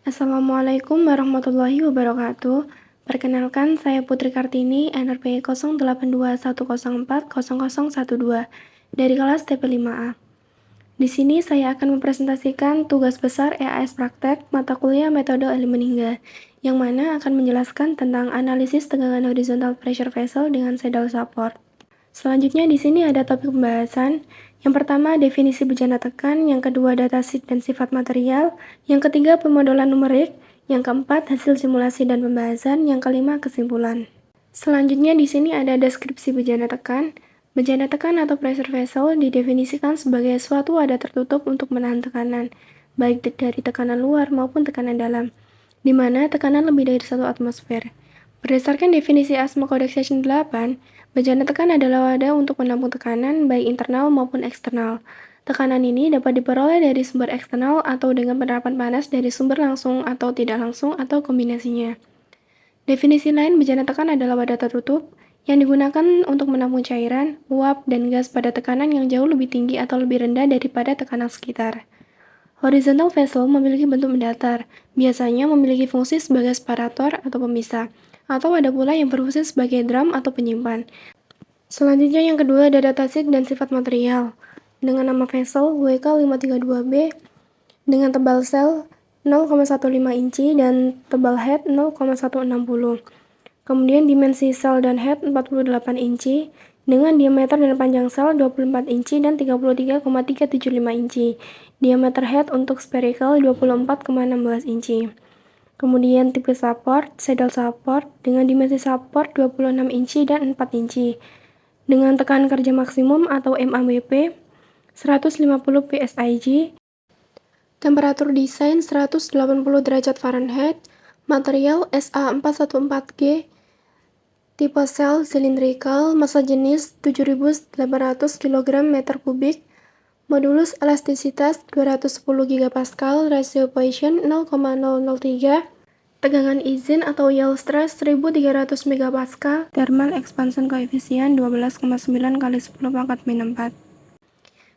Assalamualaikum warahmatullahi wabarakatuh. Perkenalkan, saya Putri Kartini, NRP 0821040012 dari kelas TP5A. Di sini saya akan mempresentasikan tugas besar EAS Praktek mata kuliah Metode Aluminingga, yang mana akan menjelaskan tentang analisis tegangan horizontal pressure vessel dengan saddle support. Selanjutnya di sini ada topik pembahasan. Yang pertama, definisi bejana tekan, yang kedua, datasheet dan sifat material, yang ketiga, pemodelan numerik, yang keempat, hasil simulasi dan pembahasan, yang kelima, kesimpulan. Selanjutnya di sini ada deskripsi bejana tekan. Bejana tekan atau pressure vessel didefinisikan sebagai suatu wadah tertutup untuk menahan tekanan, baik dari tekanan luar maupun tekanan dalam, di mana tekanan lebih dari 1 atmosfer. Berdasarkan definisi ASME Codex Section 8, bejana tekan adalah wadah untuk menampung tekanan baik internal maupun eksternal. Tekanan ini dapat diperoleh dari sumber eksternal atau dengan penerapan panas dari sumber langsung atau tidak langsung atau kombinasinya. Definisi lain bejana tekan adalah wadah tertutup yang digunakan untuk menampung cairan, uap, dan gas pada tekanan yang jauh lebih tinggi atau lebih rendah daripada tekanan sekitar. Horizontal vessel memiliki bentuk mendatar, biasanya memiliki fungsi sebagai separator atau pemisah, atau ada pula yang berfungsi sebagai drum atau penyimpan. Selanjutnya yang kedua ada datasheet dan sifat material, dengan nama vessel WK532B dengan tebal sel 0,15 inci dan tebal head 0,160. Kemudian dimensi sel dan head 48 inci dengan diameter dan panjang sel 24 inci dan 33,375 inci. Diameter head untuk spherical 24,16 inci. Kemudian tipe support, saddle support dengan dimensi support 26 inci dan 4 inci. Dengan tekanan kerja maksimum atau MABP 150 PSIG. Temperatur desain 180 derajat Fahrenheit. Material SA414G. Tipe sel cylindrical, massa jenis 7.800 kg meter kubik. Modulus elastisitas 210 GPa, rasio Poisson 0,003, tegangan izin atau yield stress 1300 MPa, thermal expansion coefficient 12,9 kali 10 pangkat min 4.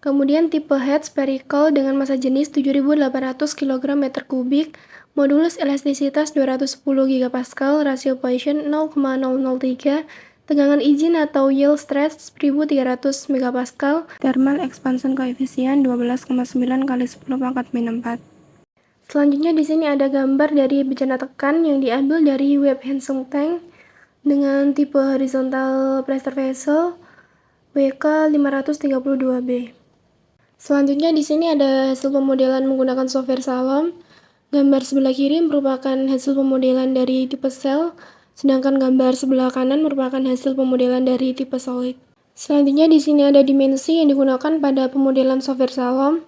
Kemudian tipe head spherical dengan massa jenis 7.800 kg meter kubik, modulus elastisitas 210 GPa, rasio Poisson 0,003, tegangan izin atau yield stress 1300 MPa, thermal expansion coefficient 12,9 kali 10 pangkat min 4. Selanjutnya di sini ada gambar dari bejana tekan yang diambil dari Webb Hansen Tank dengan tipe horizontal pressure vessel WK532B. Selanjutnya di sini ada hasil pemodelan menggunakan software Salom. Gambar sebelah kiri merupakan hasil pemodelan dari tipe sel, sedangkan gambar sebelah kanan merupakan hasil pemodelan dari tipe solid. Selanjutnya di sini ada dimensi yang digunakan pada pemodelan software Salom,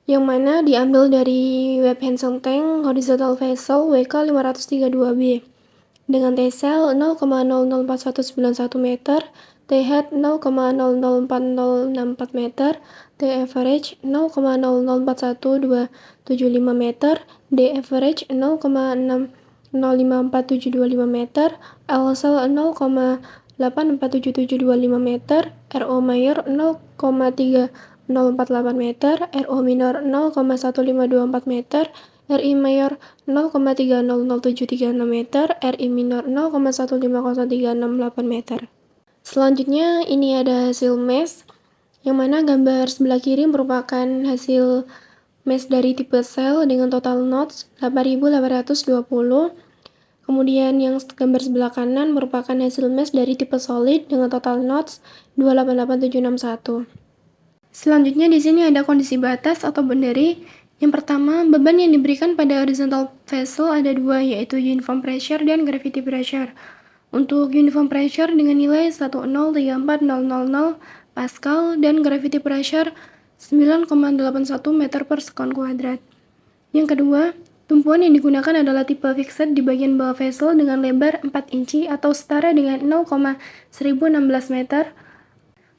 yang mana diambil dari Webb Hansen Tank horizontal vessel WK532B dengan T-cell 0,004191 meter, T-head 0,004064 meter, T-average 0,0041275 meter, D-average 0,6054725 meter, L-cell 0,847725 meter, RO mayor 0,3048 meter, RO minor 0,1524 meter, RI mayor 0,300736 meter, RI minor 0,15038 meter. Selanjutnya ini ada hasil mesh, yang mana gambar sebelah kiri merupakan hasil mesh dari tipe sel dengan total knots 8820. Kemudian yang gambar sebelah kanan merupakan hasil mesh dari tipe solid dengan total knots 288761. Selanjutnya di sini ada kondisi batas atau boundary. Yang pertama, beban yang diberikan pada horizontal vessel ada dua, yaitu uniform pressure dan gravity pressure. Untuk uniform pressure dengan nilai 1034000 Pascal dan gravity pressure 9,81 meter per sekon kuadrat. Yang kedua, tumpuan yang digunakan adalah tipe fixed di bagian bawah vessel dengan lebar 4 inci atau setara dengan 0,1016 meter.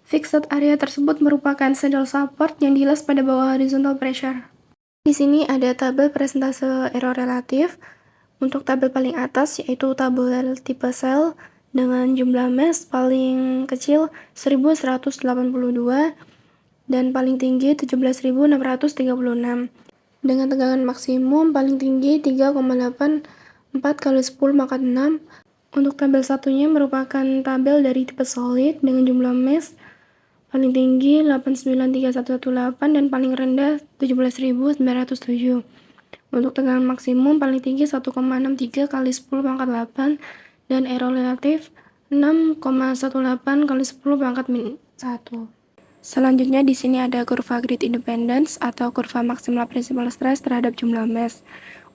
Fixed area tersebut merupakan saddle support yang dilas pada bawah horizontal pressure. Di sini ada tabel persentase error relatif. Untuk tabel paling atas yaitu tabel tipe sel dengan jumlah mesh paling kecil 1182 dan paling tinggi 17636. dengan tegangan maksimum paling tinggi 3,84 kali 10 pangkat 6. Untuk tabel satunya merupakan tabel dari tipe solid dengan jumlah mesh paling tinggi 893.118 dan paling rendah 17.907. Untuk tegangan maksimum paling tinggi 1,63 kali 10 pangkat 8 dan error relatif 6,18 kali 10 pangkat min 1. Selanjutnya di sini ada kurva grid independence atau kurva maksimal principal stress terhadap jumlah mesh.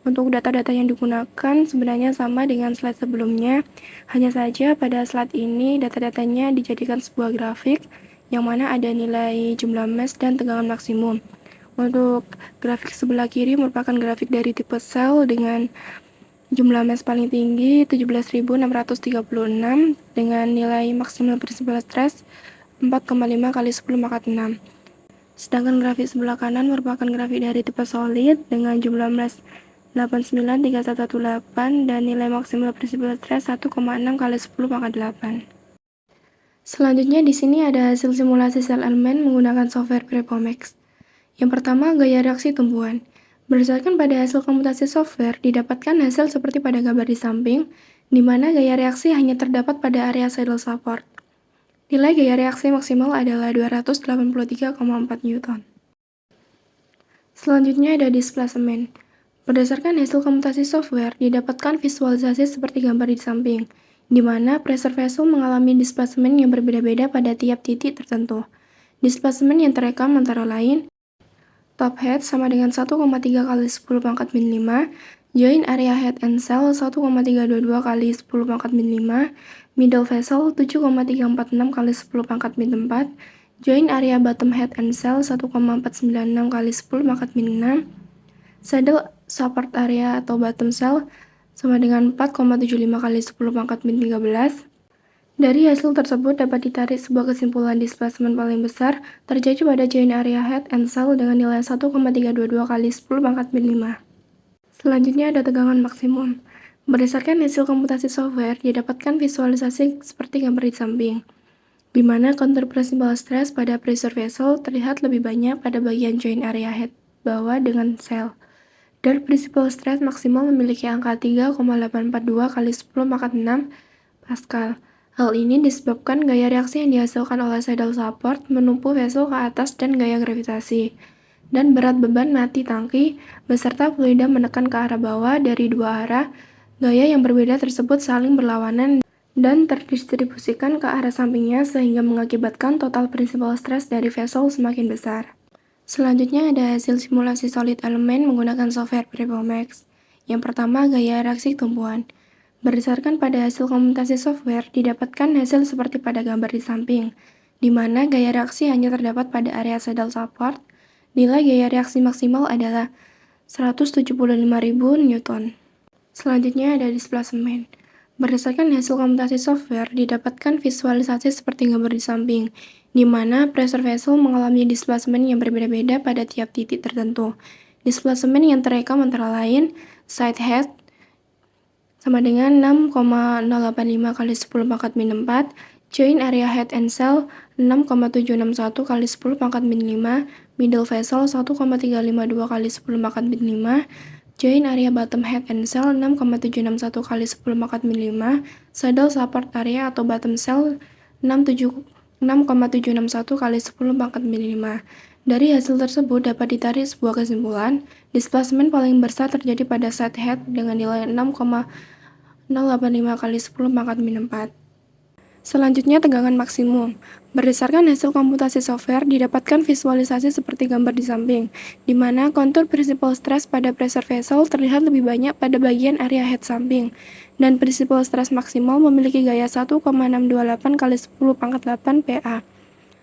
Untuk data-data yang digunakan sebenarnya sama dengan slide sebelumnya, hanya saja pada slide ini data-datanya dijadikan sebuah grafik yang mana ada nilai jumlah mesh dan tegangan maksimum. Untuk grafik sebelah kiri merupakan grafik dari tipe sel dengan jumlah mesh paling tinggi 17.636 dengan nilai maksimal principal stress 4,5 kali 10 pangkat 6. Sedangkan grafik sebelah kanan merupakan grafik dari tipe solid dengan jumlah mesh 893.118 dan nilai maksimal principal stress 1,6 kali 10 pangkat 8. Selanjutnya di sini ada hasil simulasi sel elemen menggunakan software Prepomax. Yang pertama, gaya reaksi tumbuhan. Berdasarkan pada hasil komputasi software, didapatkan hasil seperti pada gambar di samping, di mana gaya reaksi hanya terdapat pada area saddle support. Nilai gaya reaksi maksimal adalah 283,4 Newton. Selanjutnya ada displacement. Berdasarkan hasil komputasi software, didapatkan visualisasi seperti gambar di samping, di mana pressure vessel mengalami displacement yang berbeda-beda pada tiap titik tertentu. Displacement yang terekam antara lain, top head sama dengan 1,3 kali 10 pangkat min 5, join area head and cell 1,322 kali 10 pangkat min 5, middle vessel 7,346 kali 10 pangkat min 4, join area bottom head and cell 1,496 kali 10 pangkat min 6, saddle support area atau bottom cell sama dengan 4,75 kali 10 pangkat min 13. Dari hasil tersebut dapat ditarik sebuah kesimpulan displacement paling besar terjadi pada join area head and cell dengan nilai 1,322 kali 10 pangkat min 5. Selanjutnya ada tegangan maksimum. Berdasarkan hasil komputasi software, didapatkan visualisasi seperti gambar di samping, di mana kontur principal stress pada pressure vessel terlihat lebih banyak pada bagian join area head bawah dengan sel. Dan principal stress maksimal memiliki angka 3,842 kali 10 pangkat 6 Pascal. Hal ini disebabkan gaya reaksi yang dihasilkan oleh saddle support menumpu vessel ke atas dan gaya gravitasi. Dan berat beban mati tangki beserta fluida menekan ke arah bawah dari dua arah. Gaya yang berbeda tersebut saling berlawanan dan terdistribusikan ke arah sampingnya sehingga mengakibatkan total principal stress dari vessel semakin besar. Selanjutnya ada hasil simulasi solid elemen menggunakan software Prepomax. Yang pertama, gaya reaksi tumpuan. Berdasarkan pada hasil komputasi software, didapatkan hasil seperti pada gambar di samping, di mana gaya reaksi hanya terdapat pada area saddle support. Nilai gaya reaksi maksimal adalah 175.000 Newton. Selanjutnya ada displacement. Berdasarkan hasil komputasi software, didapatkan visualisasi seperti gambar di samping, di mana pressure vessel mengalami displacement yang berbeda-beda pada tiap titik tertentu. Displacement yang terekam antara lain, side head sama dengan 6,085 kali 10 pangkat min 4, join area head and cell 6,761 kali 10 pangkat min 5, middle vessel 1,352 kali 10 pangkat min 5, join area bottom head and cell 6,761 kali 10 pangkat min 5, saddle support area atau bottom cell 6,761 kali 10 pangkat min 5. Dari hasil tersebut dapat ditarik sebuah kesimpulan, displacement paling besar terjadi pada side head dengan nilai 6,085 kali 10 pangkat min 4. Selanjutnya tegangan maksimum. Berdasarkan hasil komputasi software, didapatkan visualisasi seperti gambar di samping, di mana kontur principal stress pada pressure vessel terlihat lebih banyak pada bagian area head samping, dan principal stress maksimal memiliki gaya 1,628 kali 10 pangkat 8 PA.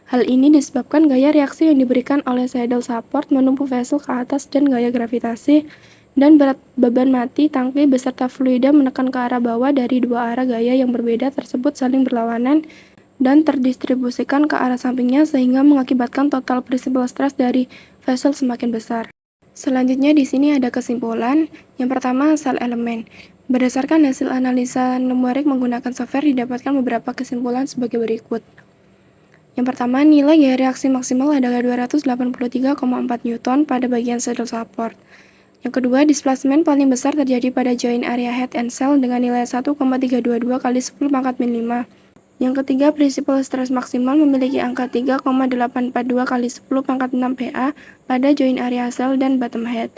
Hal ini disebabkan gaya reaksi yang diberikan oleh saddle support menumpu vessel ke atas dan gaya gravitasi, dan berat beban mati tangki beserta fluida menekan ke arah bawah dari dua arah gaya yang berbeda tersebut saling berlawanan dan terdistribusikan ke arah sampingnya sehingga mengakibatkan total principal stress dari vessel semakin besar. Selanjutnya di sini ada kesimpulan. Yang pertama, sel elemen. Berdasarkan hasil analisa numerik menggunakan software didapatkan beberapa kesimpulan sebagai berikut. Yang pertama, nilai gaya reaksi maksimal adalah 283,4 Newton pada bagian saddle support. Yang kedua, displacement paling besar terjadi pada joint area head and cell dengan nilai 1,322 kali 10 pangkat min 5. Yang ketiga, prinsipal stres maksimal memiliki angka 3,842 kali 10 pangkat 6 PA pada joint area cell dan bottom head.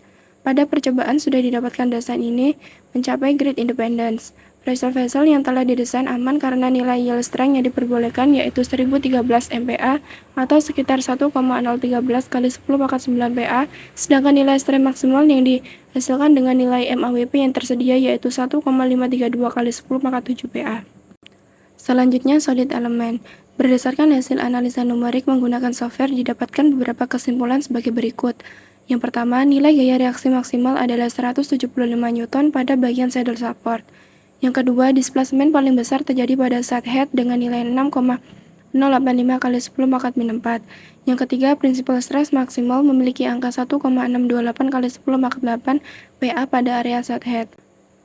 Pada percobaan sudah didapatkan desain ini mencapai grid independence. Pressure vessel yang telah didesain aman karena nilai yield strength yang diperbolehkan yaitu 1013 MPa atau sekitar 1,013 kali 10 pangkat 9 PA, sedangkan nilai strength maksimal yang dihasilkan dengan nilai MAWP yang tersedia yaitu 1,532 kali 10 pangkat 7 PA. Selanjutnya, solid element. Berdasarkan hasil analisa numerik menggunakan software didapatkan beberapa kesimpulan sebagai berikut. Yang pertama, nilai gaya reaksi maksimal adalah 175 Newton pada bagian saddle support. Yang kedua, displacement paling besar terjadi pada side head dengan nilai 6,085 kali 10 pangkat min 4. Yang ketiga, principal stress maksimal memiliki angka 1,628 kali 10 pangkat 8 PA pada area side head.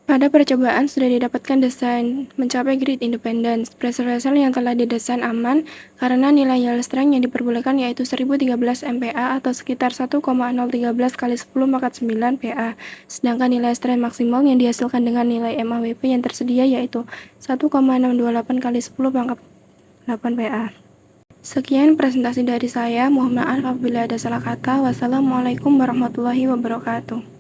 Pada percobaan sudah didapatkan desain mencapai grid independence. Pressure vessel yang telah didesain aman karena nilai yield strength yang diperbolehkan yaitu 1013 MPa atau sekitar 1,013 kali 10 pangkat 9 PA. Sedangkan nilai strength maksimal yang dihasilkan dengan nilai MAWP yang tersedia yaitu 1,628 kali 10 pangkat 8 PA. Sekian presentasi dari saya. Mohon maaf apabila ada salah kata. Wassalamualaikum warahmatullahi wabarakatuh.